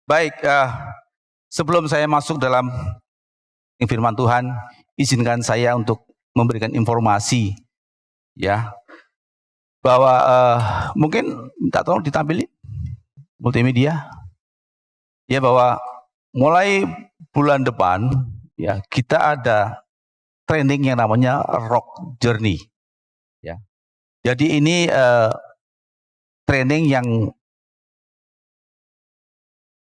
Baik, sebelum saya masuk dalam firman Tuhan, izinkan saya untuk memberikan informasi, ya, bahwa mungkin minta tolong ditampilin multimedia, ya, bahwa mulai bulan depan, ya, kita ada training yang namanya Rock Journey, ya. Jadi ini training yang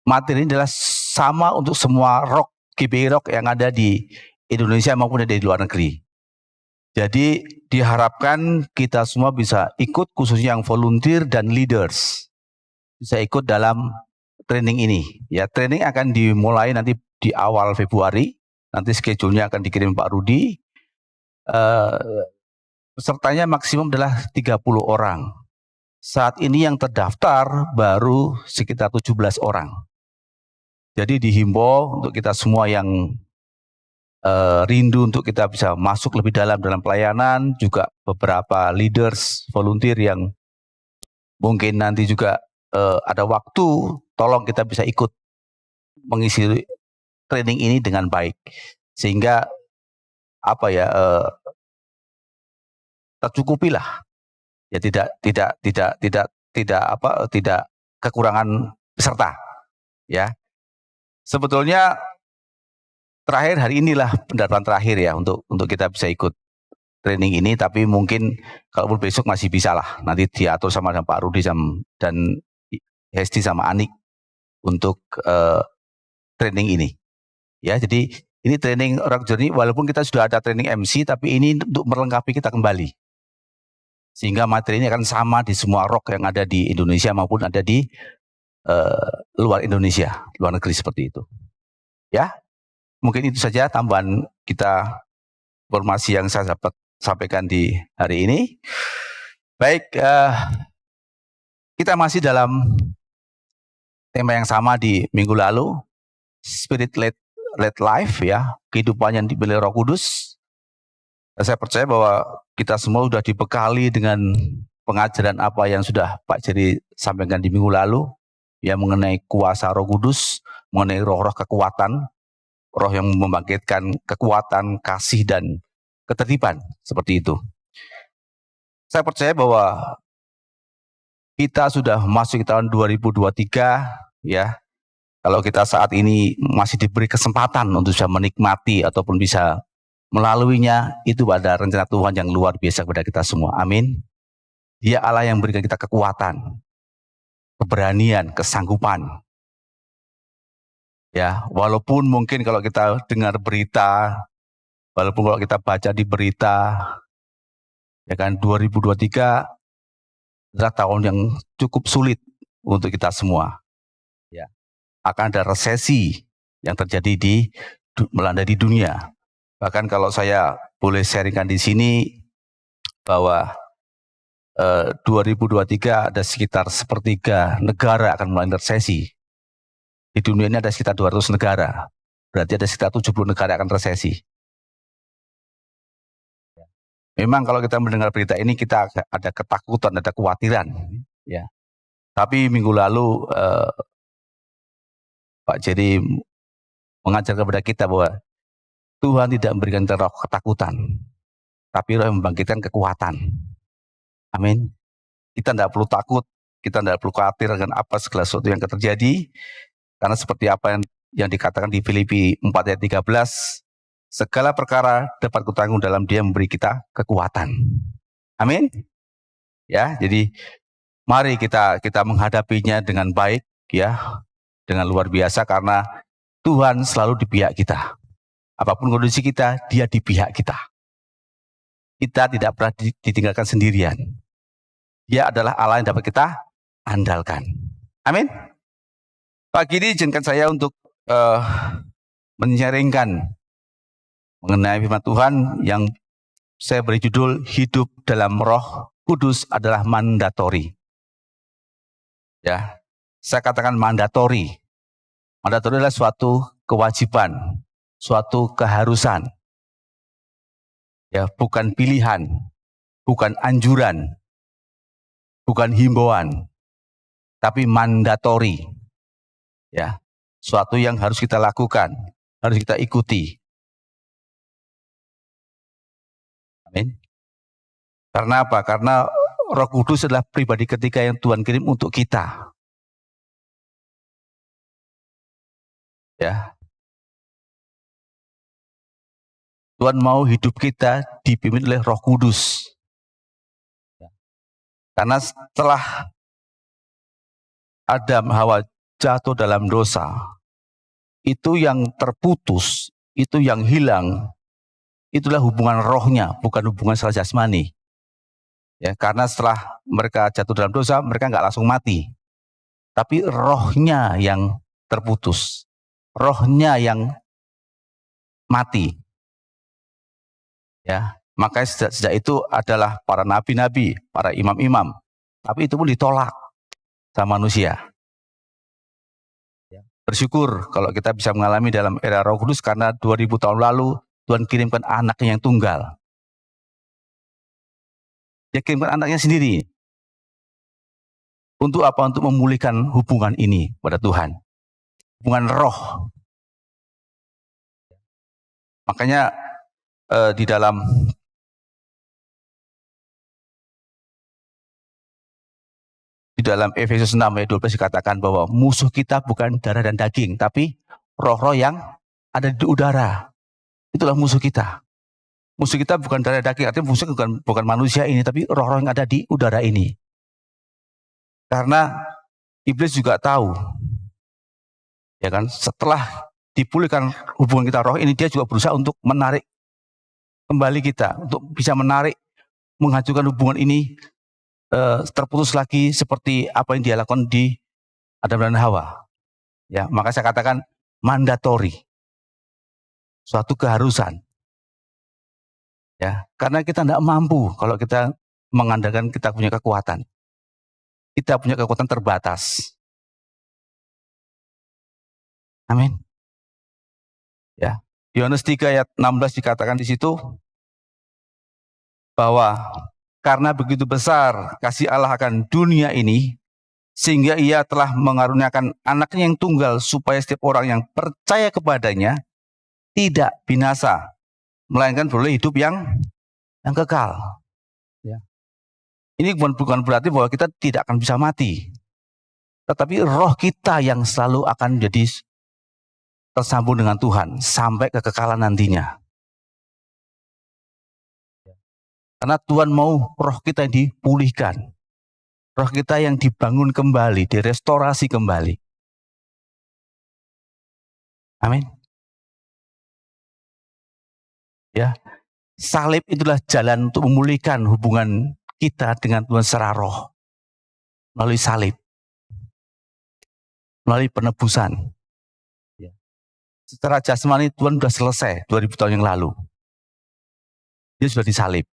materi ini adalah sama untuk semua rock, GBI Rock yang ada di Indonesia maupun di luar negeri. Jadi diharapkan kita semua bisa ikut, khususnya yang volunteer dan leaders, bisa ikut dalam training ini. Ya, training akan dimulai nanti di awal Februari. Nanti schedule-nya akan dikirim Pak Rudi. Pesertanya maksimum adalah 30 orang. Saat ini yang terdaftar baru sekitar 17 orang. Jadi dihimbau untuk kita semua yang rindu untuk kita bisa masuk lebih dalam pelayanan, juga beberapa leaders, volunteer yang mungkin nanti juga ada waktu, tolong kita bisa ikut mengisi training ini dengan baik, sehingga tercukupilah, ya, tidak kekurangan peserta, ya. Sebetulnya terakhir hari inilah pendaftaran terakhir ya untuk kita bisa ikut training ini, tapi mungkin kalau besok masih bisa lah, nanti diatur sama Pak Rudi dan Hesti sama Anik untuk training ini, ya. Jadi ini training Rock Journey, walaupun kita sudah ada training MC, tapi ini untuk melengkapi kita kembali, sehingga materi ini akan sama di semua rock yang ada di Indonesia maupun ada di luar Indonesia, luar negeri, seperti itu, ya. Mungkin itu saja tambahan kita, informasi yang saya dapat sampaikan di hari ini. Baik, kita masih dalam tema yang sama di minggu lalu, Spirit Led Life, ya, kehidupan yang dipilih Roh Kudus. Saya percaya bahwa kita semua sudah dibekali dengan pengajaran apa yang sudah Pak Jerry sampaikan di minggu lalu, ya, mengenai kuasa Roh Kudus, mengenai roh-roh kekuatan, roh yang membangkitkan kekuatan, kasih, dan ketertiban, seperti itu. Saya percaya bahwa kita sudah masuk ke tahun 2023, ya. Kalau kita saat ini masih diberi kesempatan untuk bisa menikmati ataupun bisa melaluinya, itu ada rencana Tuhan yang luar biasa kepada kita semua. Amin. Dia Allah yang memberikan kita kekuatan, keberanian, kesanggupan. Ya, walaupun mungkin kalau kita dengar berita, walaupun kalau kita baca di berita, ya kan, 2023 adalah tahun yang cukup sulit untuk kita semua. Ya, akan ada resesi yang terjadi melanda di dunia. Bahkan kalau saya boleh sharingkan di sini bahwa 2023 ada sekitar sepertiga negara akan mulai resesi. Di dunia ini ada sekitar 200 negara. Berarti ada sekitar 70 negara akan resesi. Memang kalau kita mendengar berita ini kita ada ketakutan, ada kekhawatiran, ya. Tapi minggu lalu Pak Jerry mengajar kepada kita bahwa Tuhan tidak memberikan kita roh ketakutan, tapi roh yang membangkitkan kekuatan. Amin. Kita tidak perlu takut, kita tidak perlu khawatir dengan apa segala sesuatu yang terjadi, karena seperti apa yang dikatakan di Filipi 4 ayat 13, segala perkara dapat kutanggung dalam Dia memberi kita kekuatan. Amin. Ya, jadi mari kita menghadapinya dengan baik, ya, dengan luar biasa, karena Tuhan selalu di pihak kita. Apapun kondisi kita, Dia di pihak kita. Kita tidak pernah ditinggalkan sendirian. Dia adalah Allah yang dapat kita andalkan. Amin. Pagi ini izinkan saya untuk menyaringkan mengenai firman Tuhan yang saya beri judul Hidup dalam Roh Kudus adalah mandatori. Ya, saya katakan mandatori. Mandatori adalah suatu kewajiban, suatu keharusan. Ya, bukan pilihan, bukan anjuran, bukan himbauan, tapi mandatori. Ya, suatu yang harus kita lakukan, harus kita ikuti. Amin. Karena apa? Karena Roh Kudus adalah pribadi ketiga yang Tuhan kirim untuk kita. Ya. Tuhan mau hidup kita dipimpin oleh Roh Kudus. Karena setelah Adam Hawa jatuh dalam dosa, itu yang terputus, itu yang hilang, itulah hubungan rohnya, bukan hubungan secara jasmani. Ya, karena setelah mereka jatuh dalam dosa, mereka nggak langsung mati, tapi rohnya yang terputus, rohnya yang mati. Ya, makanya sejak itu adalah para nabi-nabi, para imam-imam, tapi itu pun ditolak sama manusia. Bersyukur kalau kita bisa mengalami dalam era Roh Kudus, karena 2000 tahun lalu Tuhan kirimkan anaknya yang tunggal. Dia kirimkan anaknya sendiri. Untuk apa? Untuk memulihkan hubungan ini pada Tuhan. Hubungan roh. Makanya di dalam Efesus 6 ayat 12 dikatakan bahwa musuh kita bukan darah dan daging, tapi roh-roh yang ada di udara. Itulah musuh kita. Musuh kita bukan darah dan daging, artinya musuh bukan manusia ini, tapi roh-roh yang ada di udara ini. Karena iblis juga tahu, ya kan, setelah dipulihkan hubungan kita roh ini, dia juga berusaha untuk menarik kembali kita, untuk bisa menarik, menghancurkan hubungan ini terputus lagi seperti apa yang dia lakukan di Adam dan Hawa. Ya, maka saya katakan mandatori, suatu keharusan. Ya, karena kita tidak mampu kalau kita mengandalkan kita punya kekuatan. Kita punya kekuatan terbatas. Amin. Ya, Yohanes 3 ayat 16 dikatakan di situ bahwa karena begitu besar kasih Allah akan dunia ini, sehingga ia telah mengaruniakan anaknya yang tunggal, supaya setiap orang yang percaya kepadanya tidak binasa, melainkan beroleh hidup yang kekal. Ya. Ini bukan berarti bahwa kita tidak akan bisa mati, tetapi roh kita yang selalu akan jadi tersambung dengan Tuhan sampai kekekalan nantinya. Karena Tuhan mau roh kita yang dipulihkan, roh kita yang dibangun kembali, direstorasi kembali. Amin. Ya, salib itulah jalan untuk memulihkan hubungan kita dengan Tuhan secara roh. Melalui salib. Melalui penebusan. Ya. Secara jasmani Tuhan sudah selesai 2000 tahun yang lalu. Dia sudah disalib.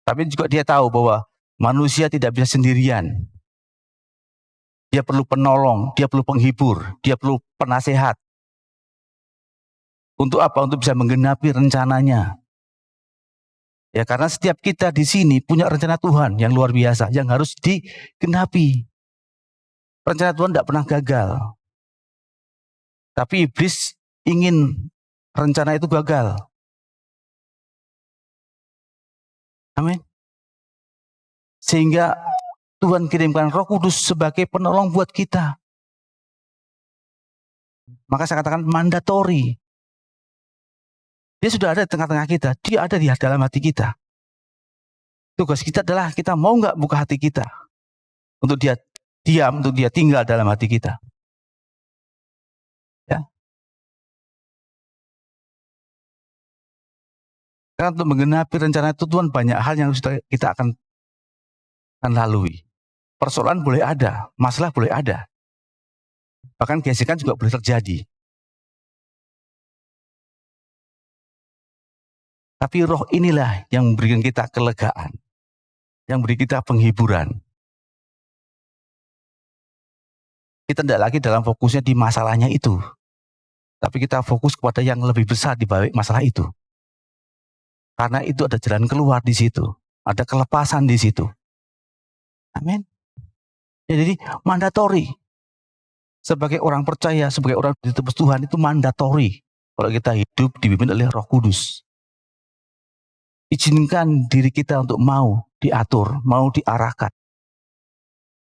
Tapi juga dia tahu bahwa manusia tidak bisa sendirian. Dia perlu penolong, dia perlu penghibur, dia perlu penasehat. Untuk apa? Untuk bisa menggenapi rencananya. Ya, karena setiap kita di sini punya rencana Tuhan yang luar biasa, yang harus digenapi. Rencana Tuhan tidak pernah gagal. Tapi iblis ingin rencana itu gagal. Amin. Sehingga Tuhan kirimkan Roh Kudus sebagai penolong buat kita. Maka saya katakan mandatori. Dia sudah ada di tengah-tengah kita. Dia ada di dalam hati kita. Tugas kita adalah kita mau nggak buka hati kita. Untuk dia diam, untuk dia tinggal dalam hati kita. Ya. Karena untuk menggenapi rencana itu Tuhan banyak hal yang kita akan lalui. Persoalan boleh ada, masalah boleh ada. Bahkan gesekan juga boleh terjadi. Tapi roh inilah yang memberikan kita kelegaan, yang memberi kita penghiburan. Kita tidak lagi dalam fokusnya di masalahnya itu, tapi kita fokus kepada yang lebih besar di balik masalah itu. Karena itu ada jalan keluar di situ, ada kelepasan di situ. Amin. Ya, jadi mandatori. Sebagai orang percaya, sebagai orang ditebus Tuhan, itu mandatori kalau kita hidup dipimpin oleh Roh Kudus. Izinkan diri kita untuk mau diatur, mau diarahkan,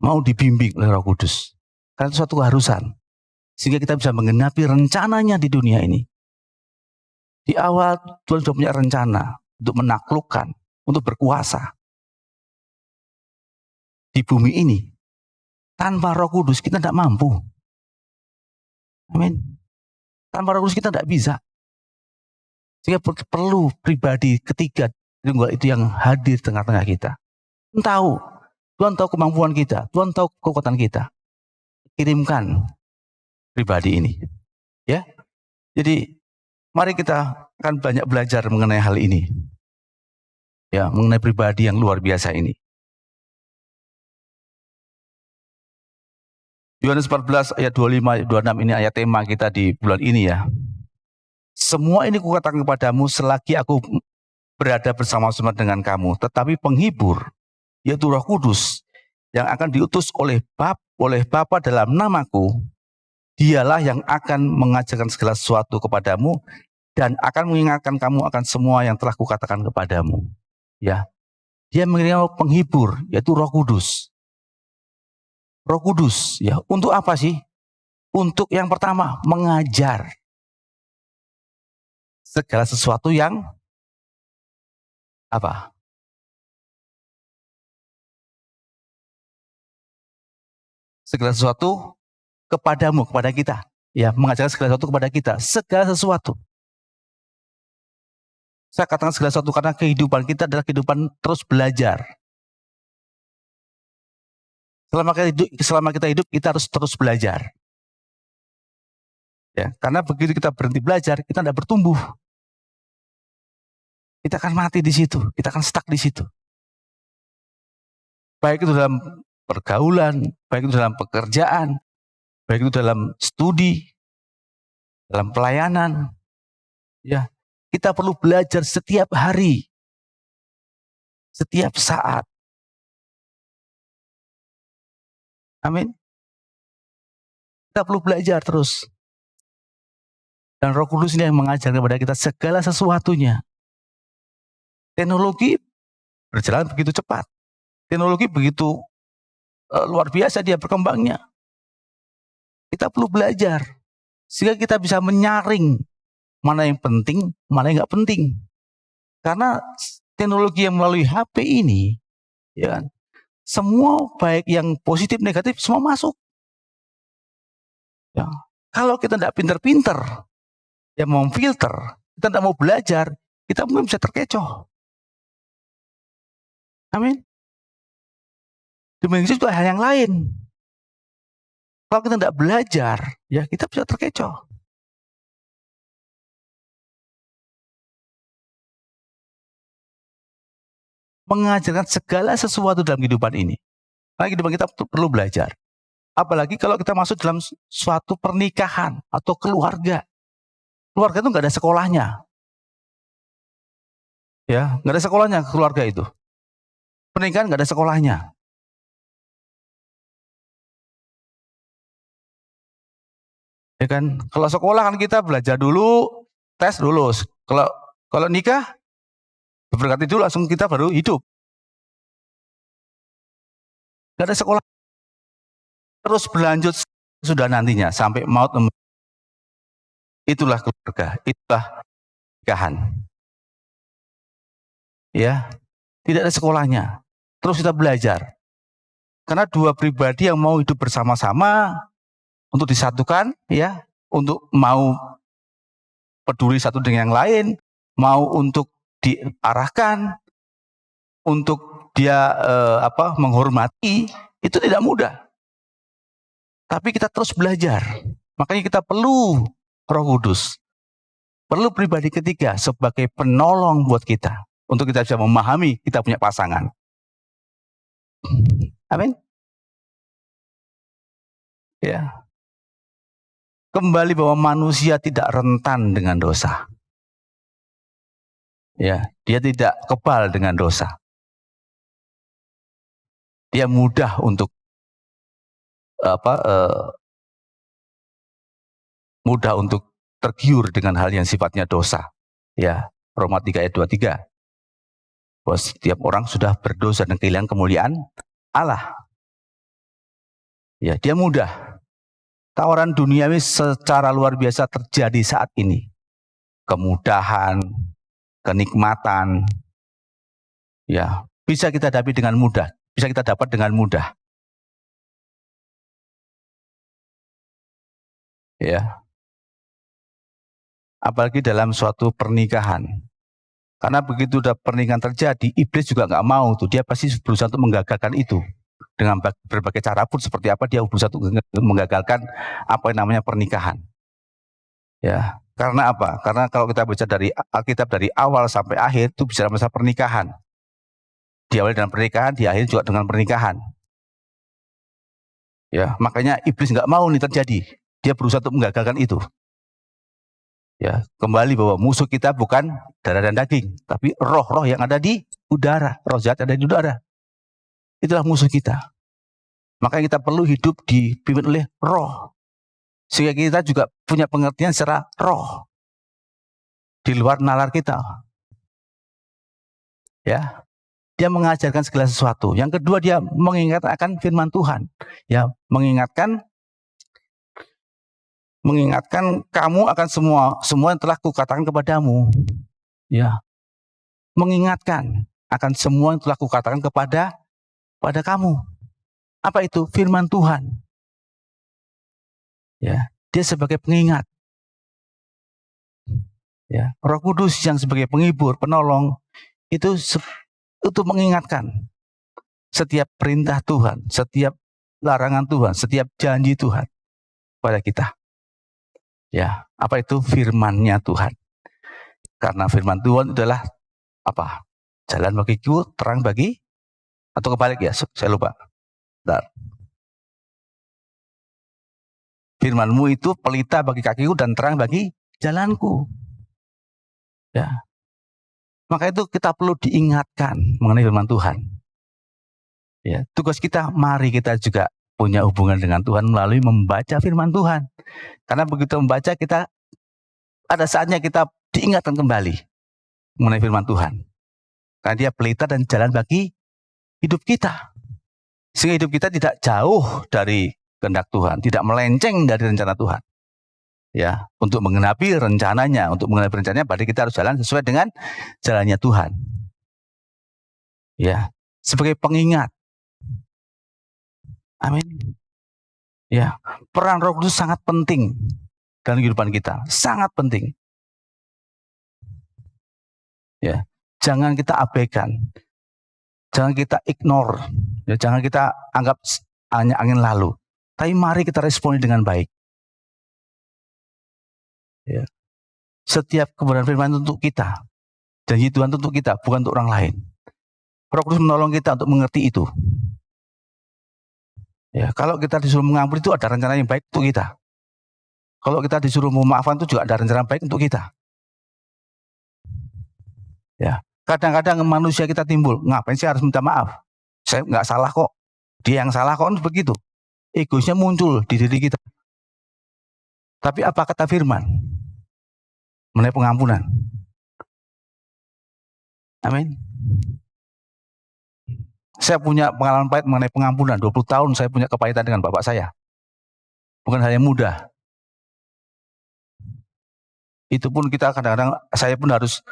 mau dibimbing oleh Roh Kudus. Karena itu suatu keharusan. Sehingga kita bisa menggenapi rencananya di dunia ini. Di awal Tuhan sudah punya rencana untuk menaklukkan, untuk berkuasa di bumi ini. Tanpa Roh Kudus kita tidak mampu. Amin. Tanpa Roh Kudus kita tidak bisa. Sehingga perlu pribadi ketiga tunggal itu yang hadir di tengah-tengah kita. Tuhan tahu kemampuan kita, Tuhan tahu kekuatan kita. Kirimkan pribadi ini. Ya. Jadi mari kita akan banyak belajar mengenai hal ini. Ya, mengenai pribadi yang luar biasa ini. Yohanes 14 ayat 25, 26 ini ayat tema kita di bulan ini ya. Semua ini kukatakan kepadamu selagi aku berada bersama-sama dengan kamu. Tetapi penghibur, yaitu Roh Kudus, yang akan diutus oleh Bapa dalam namaku, dialah yang akan mengajarkan segala sesuatu kepadamu dan akan mengingatkan kamu akan semua yang telah kukatakan kepadamu. Ya, dia mengirim penghibur, yaitu Roh Kudus. Roh Kudus, ya, untuk apa sih? Untuk yang pertama, mengajar segala sesuatu yang apa? Segala sesuatu kepadamu, kepada kita. Ya, mengajarkan segala sesuatu kepada kita. Segala sesuatu. Saya katakan segala sesuatu karena kehidupan kita adalah kehidupan terus belajar. Selama kita hidup, kita harus terus belajar. Ya, karena begitu kita berhenti belajar, kita tidak bertumbuh. Kita akan mati di situ, kita akan stuck di situ. Baik itu dalam pergaulan, baik itu dalam pekerjaan, baik itu dalam studi, dalam pelayanan. Ya, kita perlu belajar setiap hari, setiap saat. Amin. Kita perlu belajar terus. Dan Roh Kudus ini yang mengajar kepada kita segala sesuatunya. Teknologi berjalan begitu cepat. Teknologi begitu luar biasa dia berkembangnya. Kita perlu belajar. Sehingga kita bisa menyaring mana yang penting, mana yang nggak penting. Karena teknologi yang melalui HP ini, ya kan, semua baik yang positif negatif semua masuk. Ya. Kalau kita tidak pinter-pinter, ya mau filter, kita tidak mau belajar, kita mungkin bisa terkecoh. Amin. Demikian juga hal yang lain. Kalau kita tidak belajar, ya kita bisa terkecoh. Mengajarkan segala sesuatu dalam kehidupan ini. Karena kehidupan kita perlu belajar. Apalagi kalau kita masuk dalam suatu pernikahan atau keluarga. Keluarga itu nggak ada sekolahnya. Ya, nggak ada sekolahnya keluarga itu. Pernikahan nggak ada sekolahnya. Ya kan, kalau sekolah kan kita belajar dulu, tes lulus. Kalau nikah, berkati dulu langsung kita baru hidup. Gak ada sekolah. Terus berlanjut sudah nantinya sampai maut. Itulah keluarga, itulah nikahan. Ya, tidak ada sekolahnya. Terus kita belajar. Karena dua pribadi yang mau hidup bersama-sama untuk disatukan, ya, untuk mau peduli satu dengan yang lain, mau untuk diarahkan, untuk dia menghormati, itu tidak mudah. Tapi kita terus belajar. Makanya kita perlu Roh Kudus. Perlu pribadi ketiga sebagai penolong buat kita. Untuk kita bisa memahami kita punya pasangan. Amin. Ya. Kembali bahwa manusia tidak rentan dengan dosa. Ya, dia tidak kebal dengan dosa. Dia mudah untuk mudah untuk tergiur dengan hal yang sifatnya dosa. Ya, Roma 3 ayat 23. Bahwa setiap orang sudah berdosa dan kehilangan kemuliaan Allah. Ya, dia mudah. Tawaran duniawi secara luar biasa terjadi saat ini. Kemudahan, kenikmatan, ya, bisa kita dapat dengan mudah. Bisa kita dapat dengan mudah. Ya. Apalagi dalam suatu pernikahan. Karena begitu udah pernikahan terjadi, iblis juga nggak mau tuh. Dia pasti berusaha untuk menggagalkan itu. Dengan berbagai cara pun seperti apa dia berusaha untuk menggagalkan apa yang namanya pernikahan. Ya, karena apa? Karena kalau kita baca dari Alkitab dari awal sampai akhir itu bicara masa pernikahan. Diawali dengan pernikahan, diakhiri juga dengan pernikahan. Ya, makanya iblis nggak mau ini terjadi. Dia berusaha untuk menggagalkan itu. Ya, kembali bahwa musuh kita bukan darah dan daging, tapi roh-roh yang ada di udara, roh jahat ada di udara. Itulah musuh kita. Makanya kita perlu hidup dipimpin oleh roh. Sehingga kita juga punya pengertian secara roh. Di luar nalar kita. Ya. Dia mengajarkan segala sesuatu. Yang kedua, dia mengingatkan akan firman Tuhan. Ya, mengingatkan kamu akan semua yang telah kukatakan kepadamu. Ya. Mengingatkan akan semua yang telah kukatakan kepada kamu. Apa itu? Firman Tuhan. Ya, dia sebagai pengingat. Ya, Roh Kudus yang sebagai penghibur, penolong itu untuk mengingatkan setiap perintah Tuhan, setiap larangan Tuhan, setiap janji Tuhan pada kita. Ya, apa itu firman-Nya Tuhan? Karena firman Tuhan adalah apa? Jalan bagiku, terang bagi, atau kebalik ya, saya lupa. Bentar. Firman-Mu itu pelita bagi kakiku dan terang bagi jalanku. Ya. Maka itu kita perlu diingatkan mengenai firman Tuhan. Ya, tugas kita, mari kita juga punya hubungan dengan Tuhan melalui membaca firman Tuhan. Karena begitu membaca, kita ada saatnya kita diingatkan kembali mengenai firman Tuhan. Karena dia pelita dan jalan bagi hidup kita. Sehingga hidup kita tidak jauh dari kehendak Tuhan, tidak melenceng dari rencana Tuhan. Ya, untuk menggenapi rencananya, berarti kita harus jalan sesuai dengan jalannya Tuhan. Ya, sebagai pengingat. Amin. Ya, peran Roh Kudus sangat penting dalam kehidupan kita, sangat penting. Ya, jangan kita abaikan, jangan kita ignore, ya, jangan kita anggap hanya angin lalu. Tapi mari kita responi dengan baik. Ya. Setiap kebenaran firman itu untuk kita, janji Tuhan untuk kita, bukan untuk orang lain. Roh Kudus menolong kita untuk mengerti itu. Ya, kalau kita disuruh mengampuni itu ada rencana yang baik untuk kita. Kalau kita disuruh memaafkan itu juga ada rencana baik untuk kita. Ya, kadang-kadang manusia kita timbul, ngapain sih harus minta maaf? Saya nggak salah kok. Dia yang salah kok, begitu. Egoisnya muncul di diri kita. Tapi apa kata firman mengenai pengampunan? Amin. Saya punya pengalaman pahit mengenai pengampunan. 20 tahun saya punya kepahitan dengan bapak saya. Bukan hal yang mudah. Itu pun kita kadang-kadang, saya pun harus,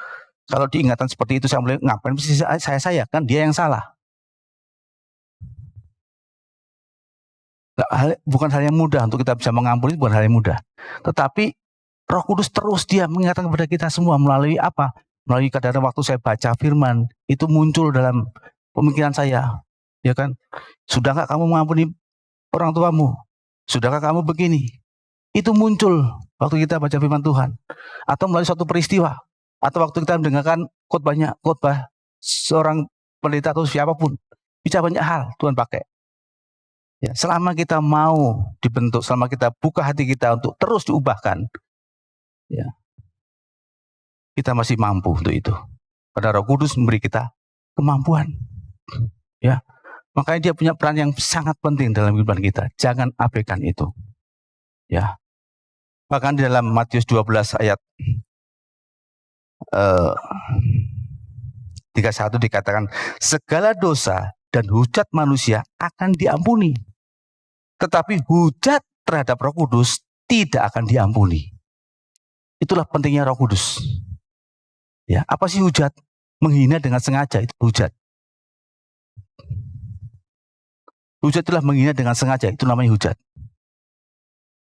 kalau diingatan seperti itu, saya mulai, ngapain sih saya, kan dia yang salah. Bukan hal yang mudah untuk kita bisa mengampuni, bukan hal yang mudah. Tetapi Roh Kudus terus dia mengingatkan kepada kita semua melalui apa? Melalui kadang-kadang waktu saya baca firman, itu muncul dalam pemikiran saya. Ya kan? Sudahkah kamu mengampuni orang tuamu? Sudahkah kamu begini? Itu muncul waktu kita baca firman Tuhan. Atau melalui suatu peristiwa. Atau waktu kita mendengarkan khotbah seorang pendeta atau siapapun. Bisa banyak hal Tuhan pakai. Ya, selama kita mau dibentuk, selama kita buka hati kita untuk terus diubahkan, ya, kita masih mampu untuk itu. Karena Roh Kudus memberi kita kemampuan. Ya, makanya dia punya peran yang sangat penting dalam kehidupan kita. Jangan abaikan itu. Ya, Bahkan di dalam Matius 12 ayat 31 dikatakan, segala dosa dan hujat manusia akan diampuni. Tetapi hujat terhadap Roh Kudus tidak akan diampuni. Itulah pentingnya Roh Kudus. Ya, apa sih hujat? Menghina dengan sengaja, itu hujat. Hujat itulah menghina dengan sengaja, itu namanya hujat.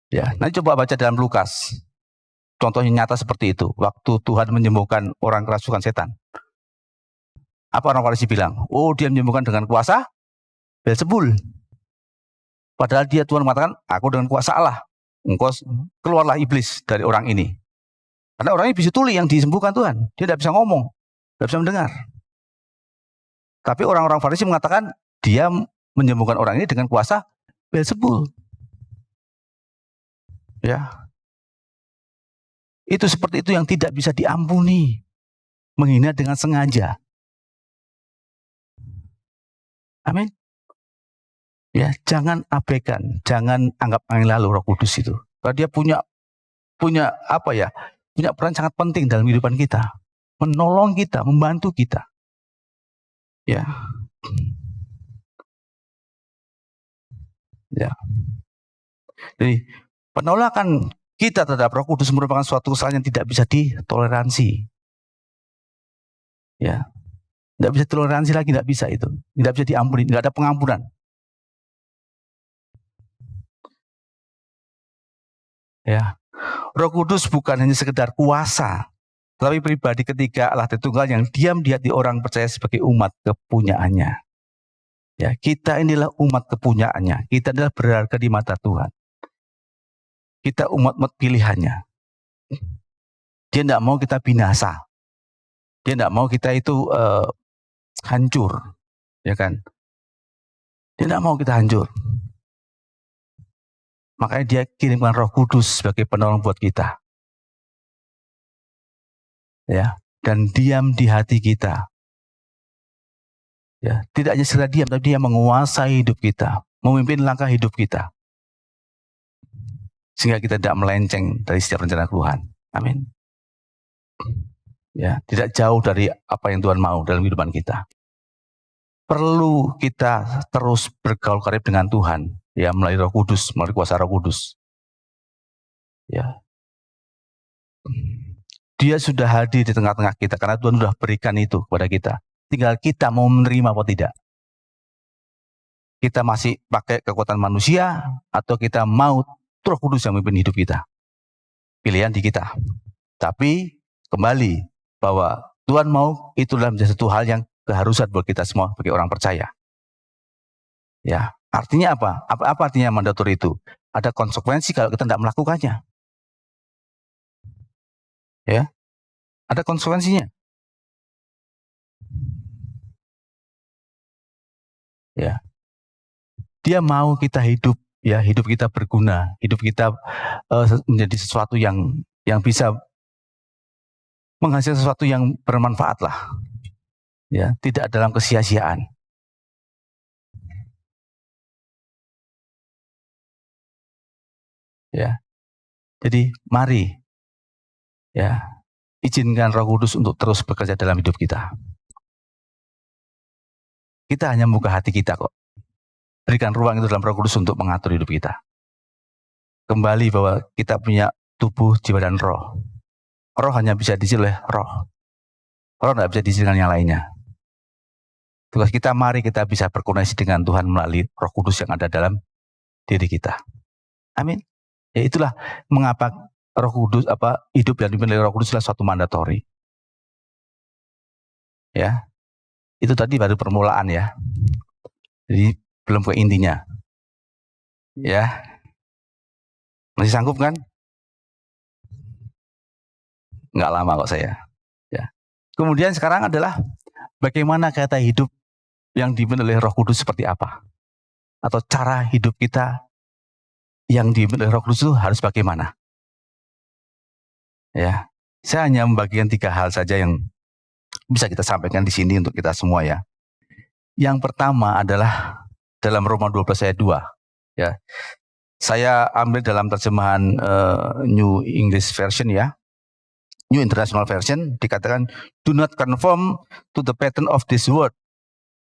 Ya, nanti coba baca dalam Lukas. Contohnya nyata seperti itu. Waktu Tuhan menyembuhkan orang kerasukan setan. Apa orang Farisi bilang? Oh, dia menyembuhkan dengan kuasa Beelzebul. Padahal Tuhan mengatakan, aku dengan kuasa Allah. Engkau keluarlah iblis dari orang ini. Karena orang ini bisu tuli yang disembuhkan Tuhan. Dia tidak bisa ngomong, tidak bisa mendengar. Tapi orang-orang Farisi mengatakan, dia menyembuhkan orang ini dengan kuasa Beelzebul. Ya, itu seperti itu yang tidak bisa diampuni, menghina dengan sengaja. Amin. Ya, jangan abaikan, jangan anggap angin lalu Roh Kudus itu. Karena dia punya apa ya? Punya peran sangat penting dalam kehidupan kita, menolong kita, membantu kita. Ya. Ya. Jadi penolakan kita terhadap Roh Kudus merupakan suatu kesalahan yang tidak bisa ditoleransi. Ya, tidak bisa toleransi lagi, tidak bisa itu, tidak bisa diampuni, tidak ada pengampunan. Ya, Roh Kudus bukan hanya sekedar kuasa, tetapi pribadi ketiga Allah Tritunggal yang diam di hati orang percaya sebagai umat kepunyaannya. Ya, kita inilah umat kepunyaannya, kita adalah berharga di mata Tuhan. Kita umat-umat pilihannya. Dia tidak mau kita binasa. Dia tidak mau kita itu hancur, ya kan? Dia tidak mau kita hancur. Makanya dia kirimkan Roh Kudus sebagai penolong buat kita. Ya, dan diam di hati kita. Ya, tidak hanya sekedar diam, tapi dia menguasai hidup kita, memimpin langkah hidup kita. Sehingga kita tidak melenceng dari setiap rencana Tuhan. Amin. Ya, tidak jauh dari apa yang Tuhan mau dalam kehidupan kita. Perlu kita terus bergaul karib dengan Tuhan, ya, melalui Roh Kudus, melalui kuasa Roh Kudus. Ya. Dia sudah hadir di tengah-tengah kita karena Tuhan sudah berikan itu kepada kita. Tinggal kita mau menerima atau tidak. Kita masih pakai kekuatan manusia atau kita mau Roh Kudus yang memimpin hidup kita. Pilihan di kita. Tapi kembali bahwa Tuhan mau itulah menjadi satu hal yang keharusan buat kita semua sebagai orang percaya. Ya, artinya apa? Apa artinya mandatori itu? Ada konsekuensi kalau kita tidak melakukannya. Ya, ada konsekuensinya. Ya, dia mau kita hidup, ya, hidup kita berguna, hidup kita menjadi sesuatu yang bisa menghasilkan sesuatu yang bermanfaat lah. Ya, tidak dalam kesia-siaan. Ya. Jadi mari, ya, izinkan Roh Kudus untuk terus bekerja dalam hidup kita. Kita hanya membuka hati kita kok. Berikan ruang itu dalam Roh Kudus untuk mengatur hidup kita. Kembali bahwa kita punya tubuh, jiwa, dan roh. Roh hanya bisa diisi oleh roh. Roh tidak bisa diisi dengan yang lainnya. Tugas kita, mari kita bisa berkoneksi dengan Tuhan melalui Roh Kudus yang ada dalam diri kita. Amin. Ya, itulah mengapa Roh Kudus, hidup yang dipimpin oleh Roh Kudus adalah suatu mandatori. Ya, itu tadi baru permulaan ya. Jadi belum ke intinya. Ya, masih sanggup kan? Nggak lama kok saya. Ya. Kemudian sekarang adalah bagaimana kita hidup yang dipimpin oleh Roh Kudus seperti apa? Atau cara hidup kita yang dipimpin oleh Roh Kudus itu harus bagaimana? Ya, saya hanya membagikan 3 hal saja yang bisa kita sampaikan di sini untuk kita semua ya. Yang pertama adalah dalam Roma 12 ayat 2. Ya. Saya ambil dalam terjemahan New English Version ya. New International Version dikatakan, do not conform to the pattern of this world,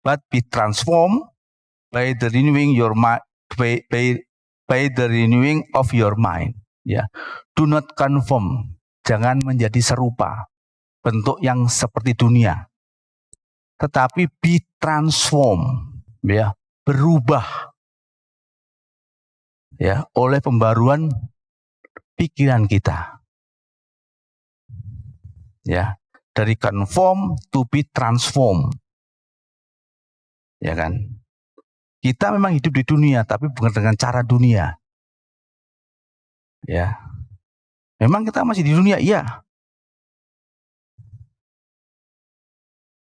but be transformed by the renewing your mind, by the renewing of your mind. Ya, do not conform, jangan menjadi serupa, bentuk yang seperti dunia, tetapi be transformed, ya, berubah, ya, oleh pembaruan pikiran kita. Ya, dari conform to be transformed. Ya kan? Kita memang hidup di dunia, tapi bukan dengan cara dunia. Ya. Memang kita masih di dunia, iya.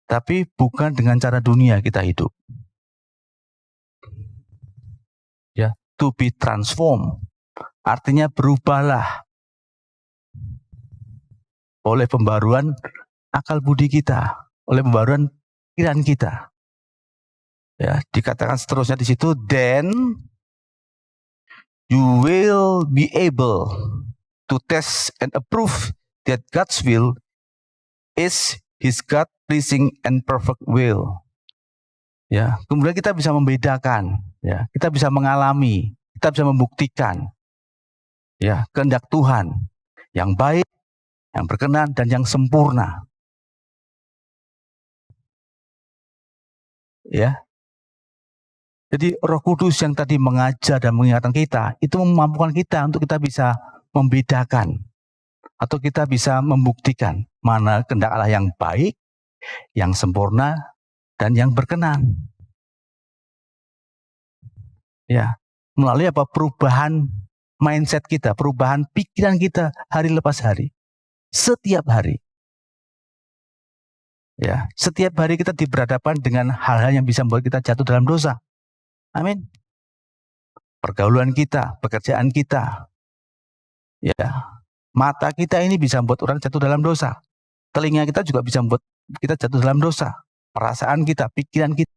Tapi bukan dengan cara dunia kita hidup. Ya, to be transformed. Artinya berubahlah oleh pembaruan akal budi kita, oleh pembaruan pikiran kita. Ya, dikatakan seterusnya di situ, then you will be able to test and approve that God's will is His God-pleasing and perfect will. Ya, kemudian kita bisa membedakan, ya, kita bisa mengalami, kita bisa membuktikan, ya, kehendak Tuhan yang baik, yang berkenan, dan yang sempurna. Ya. Jadi Roh Kudus yang tadi mengajar dan mengingatkan kita, itu memampukan kita untuk kita bisa membedakan atau kita bisa membuktikan mana kehendak Allah yang baik, yang sempurna, dan yang berkenan. Ya, melalui apa? Perubahan mindset kita, perubahan pikiran kita hari lepas hari, setiap hari. Ya, setiap hari kita diberhadapan dengan hal-hal yang bisa membuat kita jatuh dalam dosa. Amin. Pergaulan kita, pekerjaan kita, ya, mata kita ini bisa membuat orang jatuh dalam dosa. Telinga kita juga bisa membuat kita jatuh dalam dosa. Perasaan kita, pikiran kita.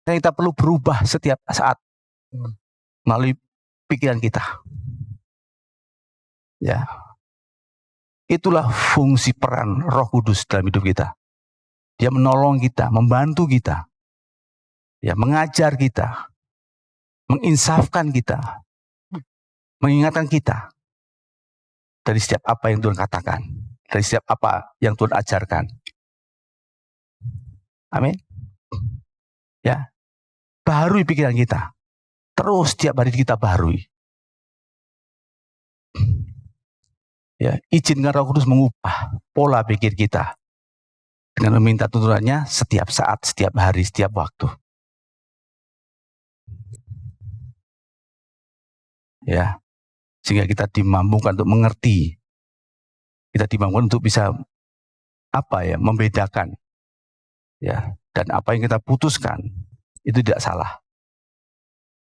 Dan kita perlu berubah setiap saat melalui pikiran kita. Ya, itulah fungsi peran Roh Kudus dalam hidup kita. Dia menolong kita, membantu kita, ya, mengajar kita, menginsafkan kita, mengingatkan kita dari setiap apa yang Tuhan katakan, dari setiap apa yang Tuhan ajarkan. Amin. Ya, baharui pikiran kita, terus setiap hari kita baharui. Ya, izinkan Roh Kudus mengubah pola pikir kita dengan meminta tuntunannya setiap saat, setiap hari, setiap waktu. Ya, sehingga kita dimampukan untuk mengerti, kita dimampukan untuk bisa membedakan, ya, dan apa yang kita putuskan itu tidak salah.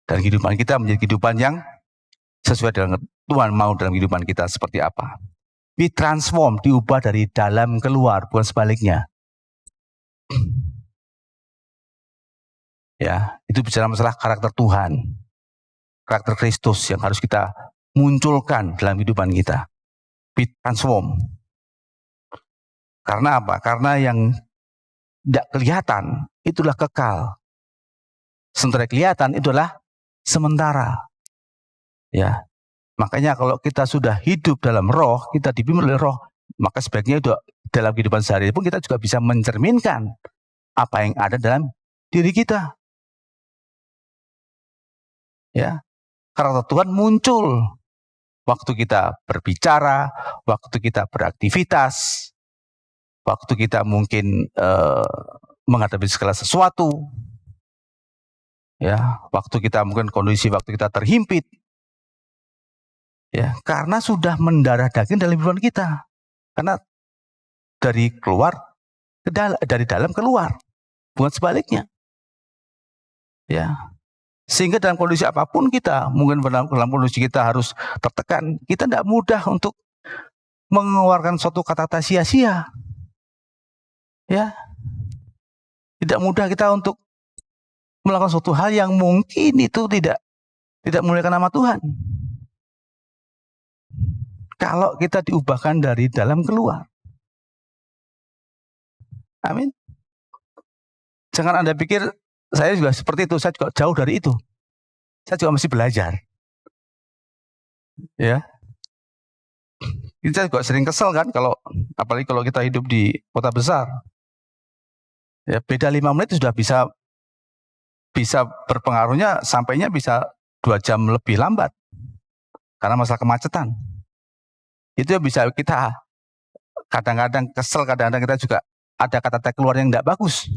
Dan kehidupan kita menjadi kehidupan yang sesuai dengan Tuhan mau dalam kehidupan kita seperti apa. Be transform, diubah dari dalam keluar, bukan sebaliknya. Ya, itu bicara masalah karakter Tuhan, karakter Kristus yang harus kita munculkan dalam kehidupan kita. Be transform. Karena apa? Karena yang tidak kelihatan itulah kekal. Sementara kelihatan itulah sementara. Ya. Makanya kalau kita sudah hidup dalam roh, kita dipimpin oleh roh, maka sebaiknya itu dalam kehidupan sehari-hari pun kita juga bisa mencerminkan apa yang ada dalam diri kita. Ya, karakter Tuhan muncul waktu kita berbicara, waktu kita beraktivitas, waktu kita mungkin menghadapi segala sesuatu. Ya, waktu kita mungkin kondisi waktu kita terhimpit. Ya, karena sudah mendarah daging dalam kehidupan kita. Karena dari dalam keluar, bukan sebaliknya. Ya. Sehingga dalam kondisi apapun kita, mungkin dalam kondisi kita harus tertekan, kita tidak mudah untuk mengeluarkan suatu kata-kata sia-sia. Ya. Tidak mudah kita untuk melakukan suatu hal yang mungkin itu tidak memuliakan nama Tuhan. Kalau kita diubahkan dari dalam keluar. Amin. Jangan Anda pikir saya juga seperti itu, saya juga jauh dari itu. Saya juga masih belajar. Ya. Kita juga sering kesel kan apalagi kalau kita hidup di kota besar. Ya, beda 5 menit sudah bisa berpengaruhnya, sampainya bisa 2 jam lebih lambat. Karena masalah kemacetan. Itu bisa kita kadang-kadang kesel, kadang-kadang kita juga ada kata-kata keluar yang tidak bagus.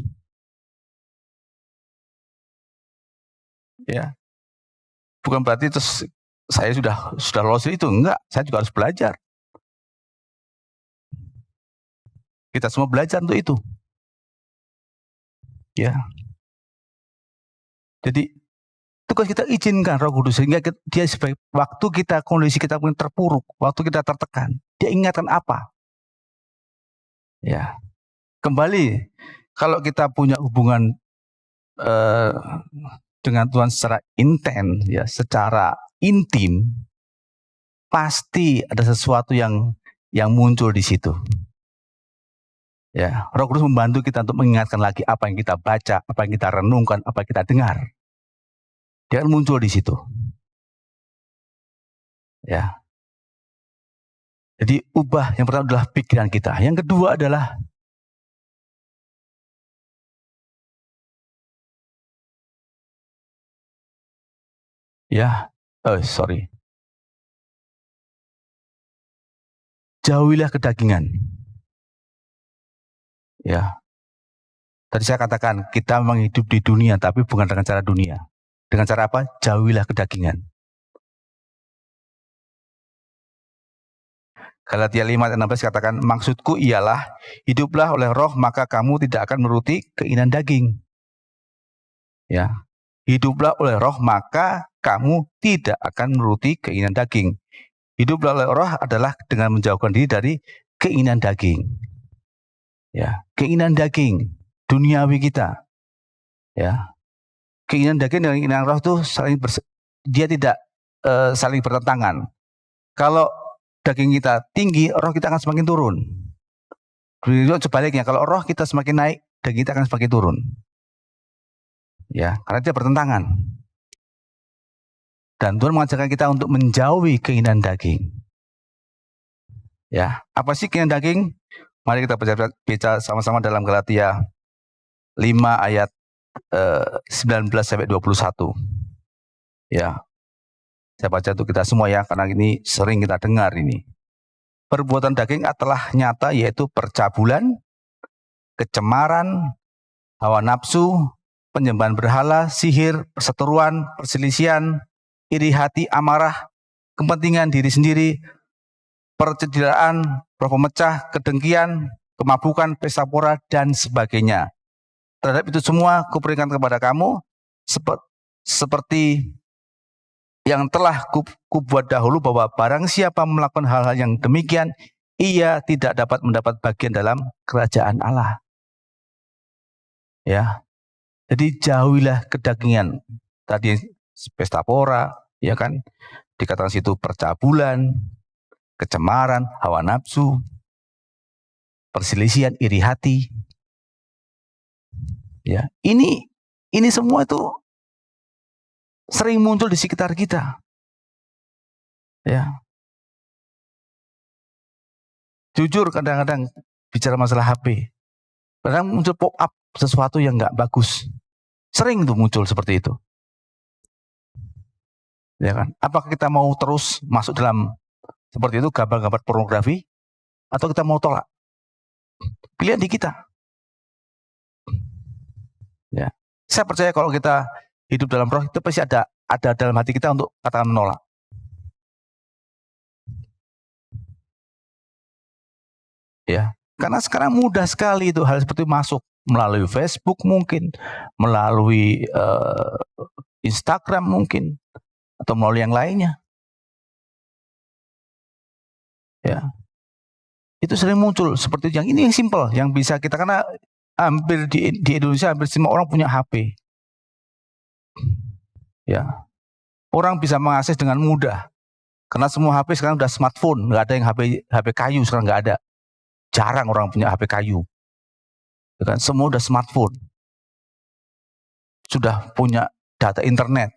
Ya. Bukan berarti terus saya sudah lolos itu, enggak, saya juga harus belajar. Kita semua belajar untuk itu. Ya. Jadi tugas kita izinkan Roh Kudus sehingga dia sebagai waktu kondisi kita mungkin terpuruk, waktu kita tertekan, dia ingatkan apa? Ya. Kembali kalau kita punya hubungan dengan Tuhan secara intens, ya, secara intim, pasti ada sesuatu yang muncul di situ. Ya, Roh Kudus membantu kita untuk mengingatkan lagi apa yang kita baca, apa yang kita renungkan, apa yang kita dengar. Dia akan muncul di situ. Ya. Jadi ubah yang pertama adalah pikiran kita. Yang kedua adalah jauhilah kedagingan. Ya. Tadi saya katakan kita memang hidup di dunia tapi bukan dengan cara dunia. Dengan cara apa? Jauhilah kedagingan. Galatia 5:16 katakan, maksudku ialah hiduplah oleh roh maka kamu tidak akan menuruti keinginan daging. Ya. Hiduplah oleh roh maka kamu tidak akan menuruti keinginan daging. Hiduplah oleh roh adalah dengan menjauhkan diri dari keinginan daging. Ya, keinginan daging, duniawi kita. Ya. Keinginan daging dan keinginan roh itu dia tidak saling bertentangan. Kalau daging kita tinggi, roh kita akan semakin turun. Sebaliknya, kalau roh kita semakin naik, daging kita akan semakin turun. Ya, karena dia bertentangan. Dan Tuhan mengajarkan kita untuk menjauhi keinginan daging. Ya, apa sih keinginan daging? Mari kita baca sama-sama dalam Galatia 5 ayat 19 sampai 21. Ya. Saya baca untuk kita semua ya, karena ini sering kita dengar ini. Perbuatan daging telah nyata yaitu percabulan, kecemaran, hawa nafsu, penyembahan berhala, sihir, perseteruan, perselisihan, iri hati, amarah, kepentingan diri sendiri, percederaan, roh pemecah, kedengkian, kemabukan, pesta pora, dan sebagainya. Terhadap itu semua kuperingatkan kepada kamu, seperti yang telah kubuat dahulu, bahwa barang siapa melakukan hal-hal yang demikian, ia tidak dapat mendapat bagian dalam kerajaan Allah. Ya. Jadi jauhilah kedagingan. Tadi pesta pora, ya kan? Dikatakan situ percabulan, kecemaran, hawa nafsu, perselisihan, iri hati. Ya, ini semua itu sering muncul di sekitar kita. Ya. Jujur kadang-kadang bicara masalah HP. Kadang muncul pop up sesuatu yang nggak bagus. Sering tuh muncul seperti itu. Ya kan? Apakah kita mau terus masuk dalam seperti itu, gambar-gambar pornografi, atau kita mau tolak? Pilihan di kita. Ya. Saya percaya kalau kita hidup dalam roh, itu pasti ada dalam hati kita untuk katakan menolak. Ya, karena sekarang mudah sekali itu hal seperti masuk melalui Facebook mungkin, melalui Instagram mungkin, atau melalui yang lainnya. Ya, itu sering muncul seperti yang ini, yang simpel, yang bisa kita, karena hampir di Indonesia hampir semua orang punya HP. Ya, orang bisa mengakses dengan mudah. Karena semua HP sekarang udah smartphone, nggak ada yang HP kayu sekarang, nggak ada. Jarang orang punya HP kayu. Ya kan? Semua udah smartphone. Sudah punya data internet.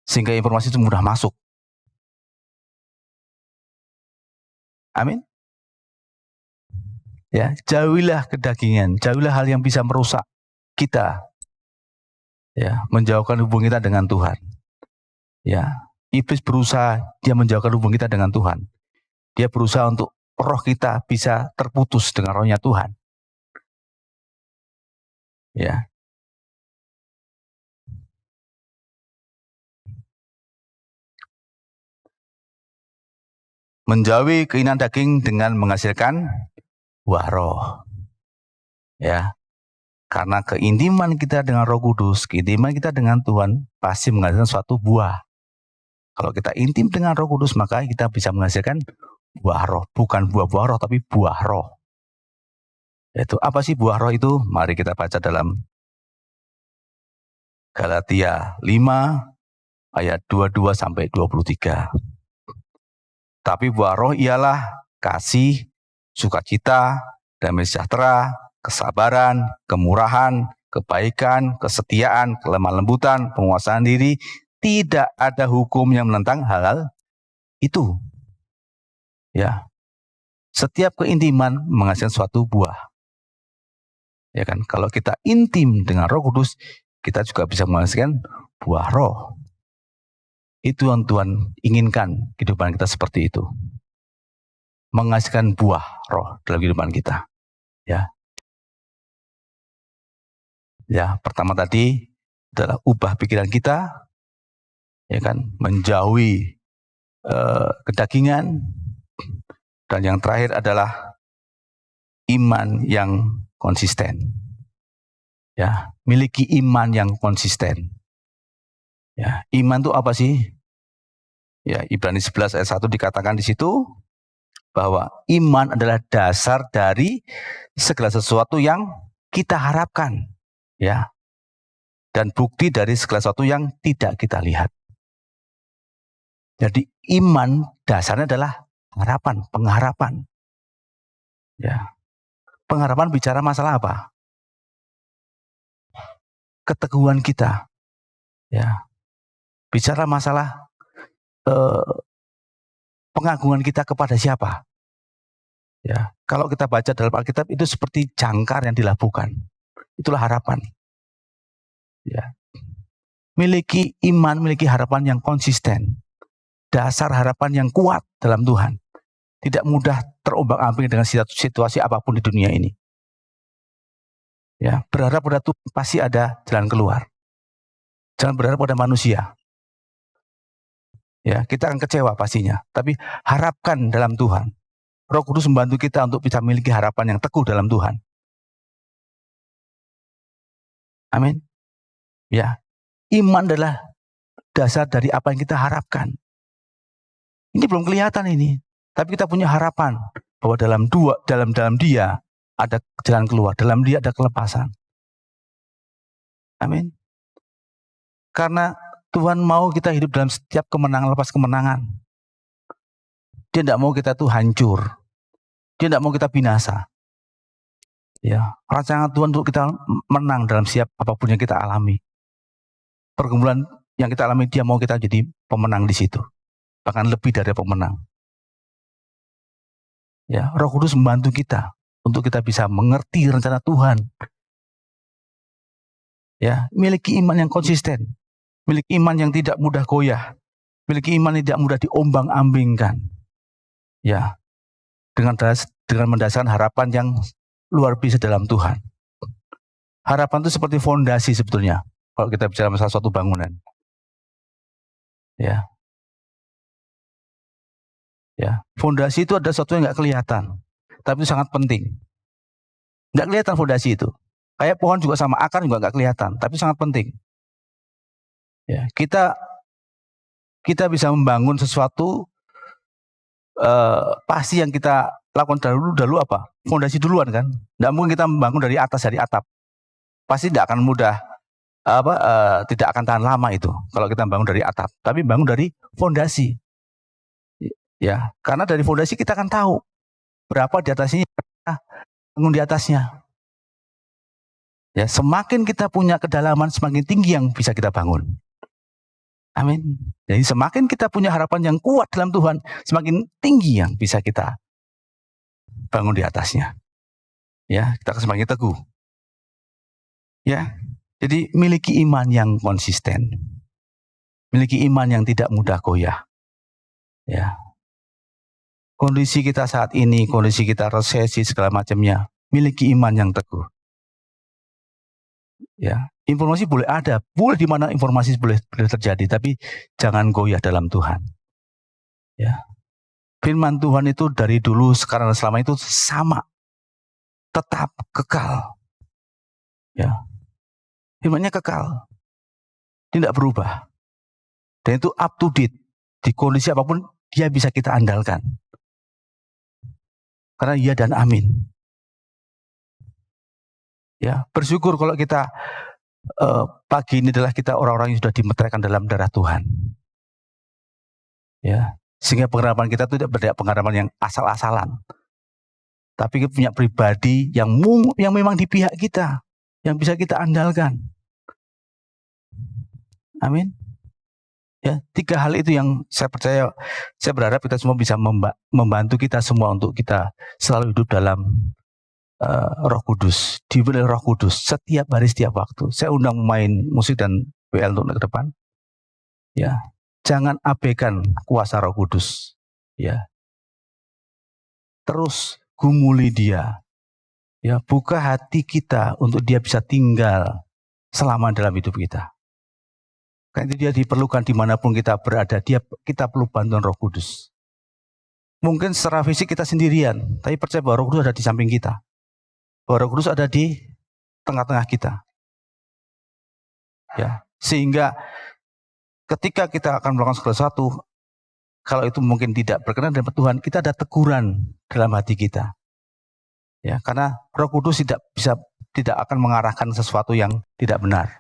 Sehingga informasi itu mudah masuk. Amin. Ya, jauhilah kedagingan, jauhilah hal yang bisa merusak kita. Ya, menjauhkan hubungan kita dengan Tuhan. Ya, iblis berusaha dia menjauhkan hubungan kita dengan Tuhan. Dia berusaha untuk roh kita bisa terputus dengan rohnya Tuhan. Ya. Menjauhi keinginan daging dengan menghasilkan buah roh. Ya. Karena keintiman kita dengan Roh Kudus, keintiman kita dengan Tuhan pasti menghasilkan suatu buah. Kalau kita intim dengan Roh Kudus, maka kita bisa menghasilkan buah roh. Bukan buah-buah roh, tapi buah roh. Itu apa sih buah roh itu? Mari kita baca dalam Galatia 5 ayat 22 sampai 23. Tapi buah roh ialah kasih, sukacita, damai sejahtera, kesabaran, kemurahan, kebaikan, kesetiaan, kelemah lembutan, penguasaan diri. Tidak ada hukum yang menentang hal-hal itu. Ya. Setiap keintiman menghasilkan suatu buah. Ya kan? Kalau kita intim dengan Roh Kudus, kita juga bisa menghasilkan buah roh. Itu yang Tuhan inginkan kehidupan kita seperti itu. Menghasilkan buah roh dalam kehidupan kita. Ya. Ya, pertama tadi adalah ubah pikiran kita, ya kan, menjauhi kedagingan, dan yang terakhir adalah iman yang konsisten. Ya, miliki iman yang konsisten. Ya, iman itu apa sih? Ya, Ibrani 11 ayat 1 dikatakan di situ bahwa iman adalah dasar dari segala sesuatu yang kita harapkan, ya. Dan bukti dari segala sesuatu yang tidak kita lihat. Jadi iman dasarnya adalah harapan, pengharapan. Ya. Pengharapan bicara masalah apa? Keteguhan kita. Ya. Bicara masalah pengagungan kita kepada siapa? Ya, kalau kita baca dalam Alkitab itu seperti jangkar yang dilabuhkan. Itulah harapan. Ya. Miliki iman, miliki harapan yang konsisten. Dasar harapan yang kuat dalam Tuhan. Tidak mudah terombang-ambing dengan situasi apapun di dunia ini. Ya, berharap pada Tuhan pasti ada jalan keluar. Jangan berharap pada manusia. Ya, kita akan kecewa pastinya. Tapi harapkan dalam Tuhan. Roh Kudus membantu kita untuk bisa memiliki harapan yang teguh dalam Tuhan. Amin. Ya, iman adalah dasar dari apa yang kita harapkan. Ini belum kelihatan ini, tapi kita punya harapan bahwa dalam Dia ada jalan keluar, dalam Dia ada kelepasan. Amin. Karena Tuhan mau kita hidup dalam setiap kemenangan lepas kemenangan. Dia tidak mau kita tuh hancur. Dia tidak mau kita binasa. Ya, rancangan Tuhan untuk kita menang dalam setiap apapun yang kita alami. Pergumulan yang kita alami, Dia mau kita jadi pemenang di situ. Bahkan lebih dari pemenang. Ya, Roh Kudus membantu kita untuk kita bisa mengerti rencana Tuhan. Ya, miliki iman yang konsisten, miliki iman yang tidak mudah goyah, miliki iman yang tidak mudah diombang-ambingkan. Ya, dengan mendasarkan harapan yang luar biasa dalam Tuhan. Harapan itu seperti fondasi sebetulnya kalau kita bicara masalah suatu bangunan. Ya. Ya, fondasi itu ada sesuatu yang nggak kelihatan, tapi itu sangat penting. Nggak kelihatan fondasi itu. Kayak pohon juga sama, akar juga nggak kelihatan, tapi sangat penting. Ya, kita bisa membangun sesuatu, pasti yang kita lakukan dahulu apa? Fondasi duluan kan. Nggak mungkin kita membangun dari atas, dari atap. Pasti tidak akan mudah tidak akan tahan lama itu kalau kita bangun dari atap, tapi bangun dari fondasi. Ya, karena dari fondasi kita akan tahu berapa di atasnya, bangun di atasnya. Ya, semakin kita punya kedalaman, semakin tinggi yang bisa kita bangun. Amin. Jadi semakin kita punya harapan yang kuat dalam Tuhan, semakin tinggi yang bisa kita bangun di atasnya. Ya, kita akan semakin teguh. Ya, jadi miliki iman yang konsisten, miliki iman yang tidak mudah goyah. Ya, kondisi kita saat ini, kondisi kita resesi segala macamnya, miliki iman yang teguh. Ya, informasi boleh ada, boleh di mana informasi boleh terjadi, tapi jangan goyah dalam Tuhan. Ya, firman Tuhan itu dari dulu, sekarang dan selama itu sama, tetap kekal. Ya, firman-Nya kekal, tidak berubah, dan itu up to date. Di kondisi apapun dia bisa kita andalkan, karena iya dan amin. Ya, bersyukur kalau kita pagi ini adalah kita orang-orang yang sudah dimeteraikan dalam darah Tuhan. Ya, sehingga pengharapan kita itu tidak berdaya pengharapan yang asal-asalan, tapi kita punya pribadi yang memang di pihak kita, yang bisa kita andalkan. Amin. Ya, 3 hal itu yang saya percaya, saya berharap kita semua bisa membantu kita semua untuk kita selalu hidup dalam Roh Kudus, diberi Roh Kudus setiap hari, setiap waktu. Saya undang pemain musik dan WL untuk ke depan. Ya, jangan abaikan kuasa Roh Kudus. Ya, terus gumuli Dia. Ya, buka hati kita untuk Dia bisa tinggal selama dalam hidup kita. Karena itu Dia diperlukan dimanapun kita berada. Kita perlu bantuan Roh Kudus. Mungkin secara fisik kita sendirian, tapi percaya bahwa Roh Kudus ada di samping kita. Roh Kudus ada di tengah-tengah kita. Ya, sehingga ketika kita akan melakukan segala sesuatu, kalau itu mungkin tidak berkenan dengan Tuhan, kita ada teguran dalam hati kita. Ya, karena Roh Kudus tidak akan mengarahkan sesuatu yang tidak benar.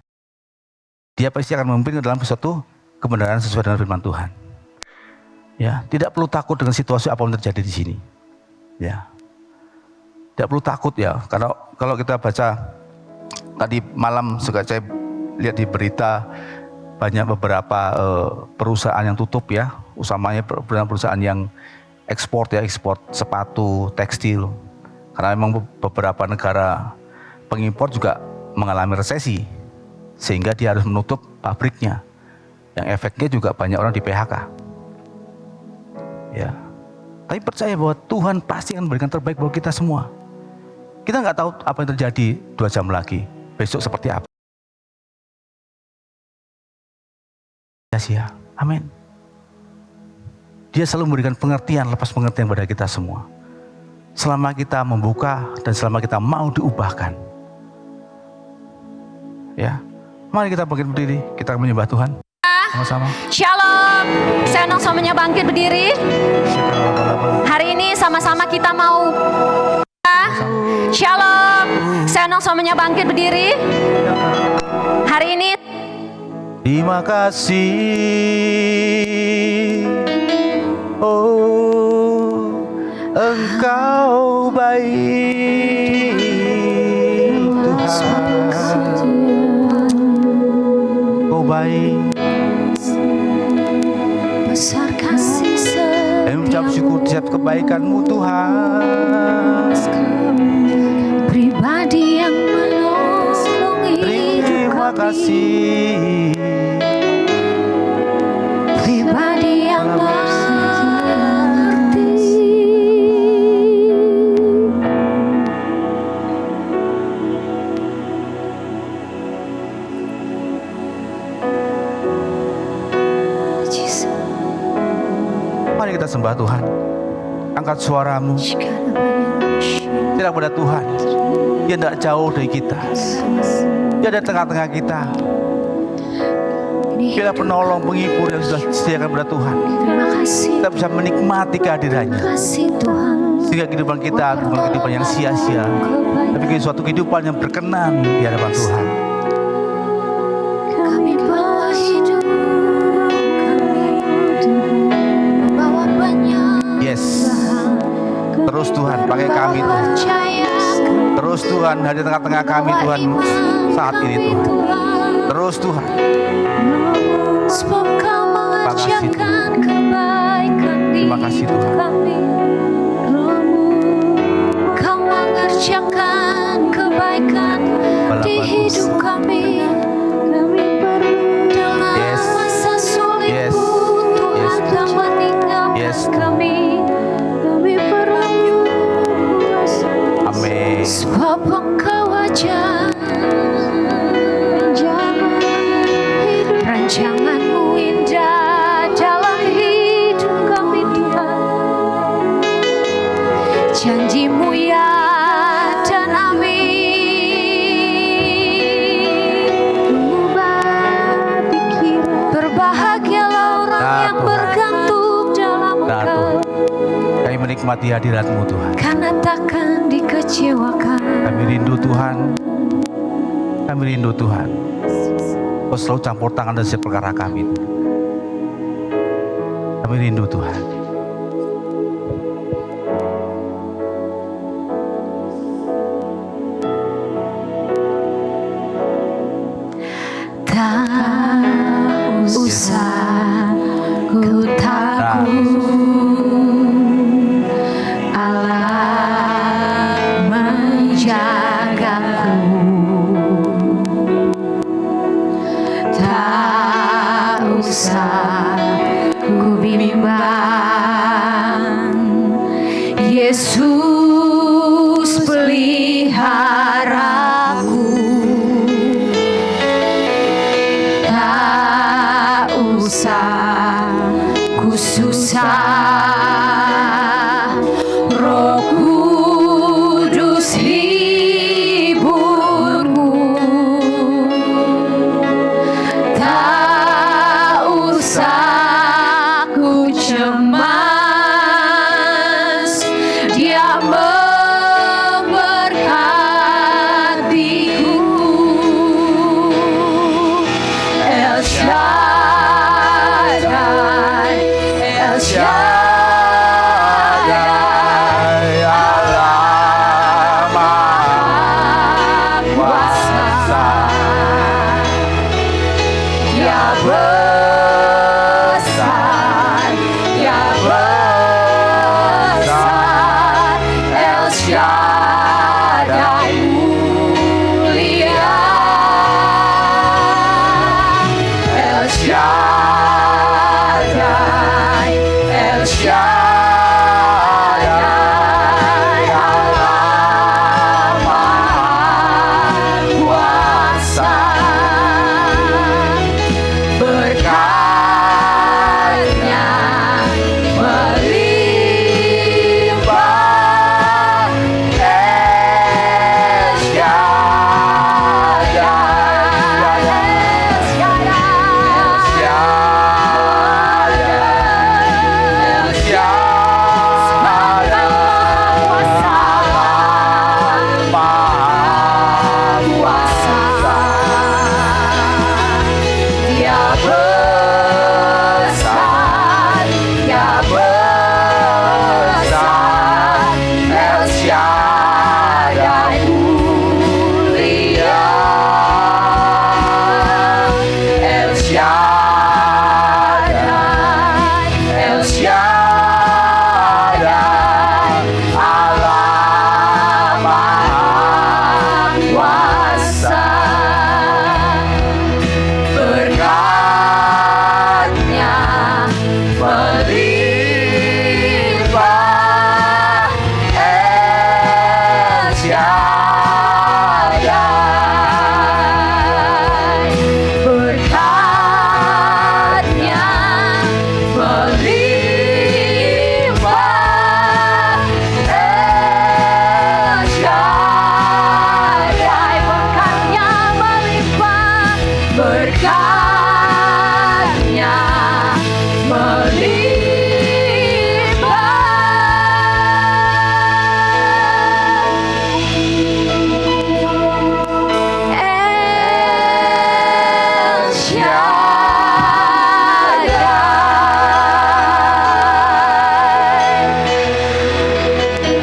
Dia pasti akan memimpin dalam sesuatu kebenaran sesuai dengan firman Tuhan. Ya, tidak perlu takut dengan situasi apa yang terjadi di sini. Ya. Tidak perlu takut ya, karena kalau kita baca tadi malam juga saya lihat di berita banyak beberapa perusahaan yang tutup ya, utamanya perusahaan yang ekspor sepatu, tekstil, karena memang beberapa negara pengimpor juga mengalami resesi sehingga dia harus menutup pabriknya, yang efeknya juga banyak orang di PHK. Ya, tapi percaya bahwa Tuhan pasti akan memberikan terbaik buat kita semua. Kita nggak tahu apa yang terjadi 2 jam lagi, besok seperti apa. Ya, amin. Dia selalu memberikan pengertian lepas pengertian pada kita semua. Selama kita membuka dan selama kita mau diubahkan. Ya, mari kita bangkit berdiri, kita akan menyembah Tuhan. Sama-sama. Shalom, saya undang semuanya bangkit berdiri. Hari ini sama-sama kita mau. Shalom, saya undang semuanya bangkit berdiri. Hari ini. Terima kasih, oh Engkau baik Tuhan, Engkau baik. Besar kasih dan ucap syukur setiap kebaikan-Mu Tuhan. Pribadi yang menolong hidup Terima kasih. Pribadi yang mengerti. Mari kita sembah Tuhan. Angkat suaramu. Tidak pada Tuhan. Dia tidak jauh dari kita. Dia ada tengah-tengah kita. Dia penolong, penghibur yang sudah disediakan pada Tuhan. Kita bisa menikmati kehadirannya. Sehingga kehidupan kita bukan kehidupan yang sia-sia, tapi suatu kehidupan yang berkenan di hadapan Tuhan. Terus Tuhan pakai kami Tuhan. Terus Tuhan hadir di tengah-tengah kami Tuhan saat ini Tuhan. Terus Tuhan. Sebab Kau mengerjakan kebaikan di Terima kasih Tuhan. kami. Kau mengerjakan kebaikan di hidup kami. Dalam Yes. masa sulit Yes. Tuhan Yes. tak meninggalkan Yes. kami. Amin. Sebab Engkau aja rancangan-Mu indah dalam hidup kami Tuhan. Janji-Mu ya dan amin. Berbahagialah orang yang bergantung dalam Engkau, Kami menikmati hadirat-Mu Tuhan. karena takkan dikecewakan. Kami rindu Tuhan. Kami rindu Tuhan. Kau selalu campur tangan dalam setiap perkara kami. Kami rindu Tuhan. Tak usah ku takut, Allah menjagaku. Tak usah ku bimbang, Yesus peliharaku. Tak usah ku susah, Roh Kudus hiburku. Tak usah ku cemas, Dia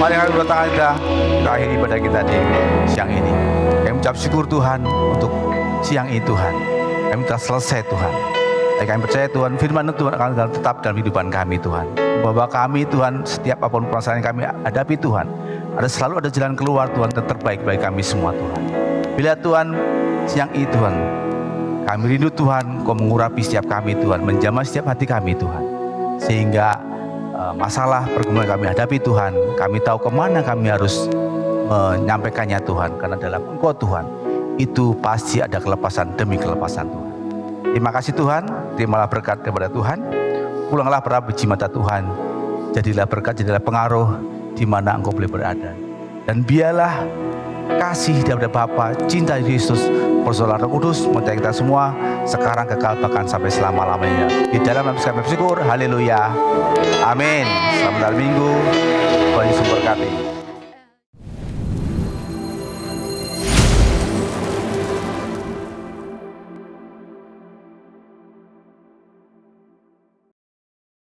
Mari kami bertangan kita akhiri ibadah kita di siang ini. Kami mengucap syukur Tuhan untuk siang ini Tuhan. Kami telah selesai Tuhan. Dan kami percaya Tuhan firman Tuhan akan tetap dalam kehidupan kami Tuhan. Bahwa kami Tuhan setiap apapun permasalahan yang kami hadapi Tuhan, selalu ada jalan keluar Tuhan yang terbaik bagi kami semua Tuhan. Bila Tuhan siang ini Tuhan, kami rindu Tuhan, Kau mengurapi setiap kami Tuhan, menjamah setiap hati kami Tuhan. Sehingga masalah pergumulan kami hadapi Tuhan, kami tahu kemana kami harus menyampaikannya Tuhan. Karena dalam Engkau Tuhan, itu pasti ada kelepasan demi kelepasan Tuhan. Terima kasih Tuhan, terimalah berkat daripada Tuhan. Pulanglah para biji mata Tuhan, jadilah berkat, jadilah pengaruh di mana Engkau boleh berada. Dan biarlah kasih daripada Bapa, cinta Yesus, persoalan Roh Kudus menyertai kita semua sekarang, kekal, bahkan sampai selama-lamanya. Di dalam nama kami bersyukur, haleluya, amin. Selamat hari Minggu, Tuhan Yesus berkati.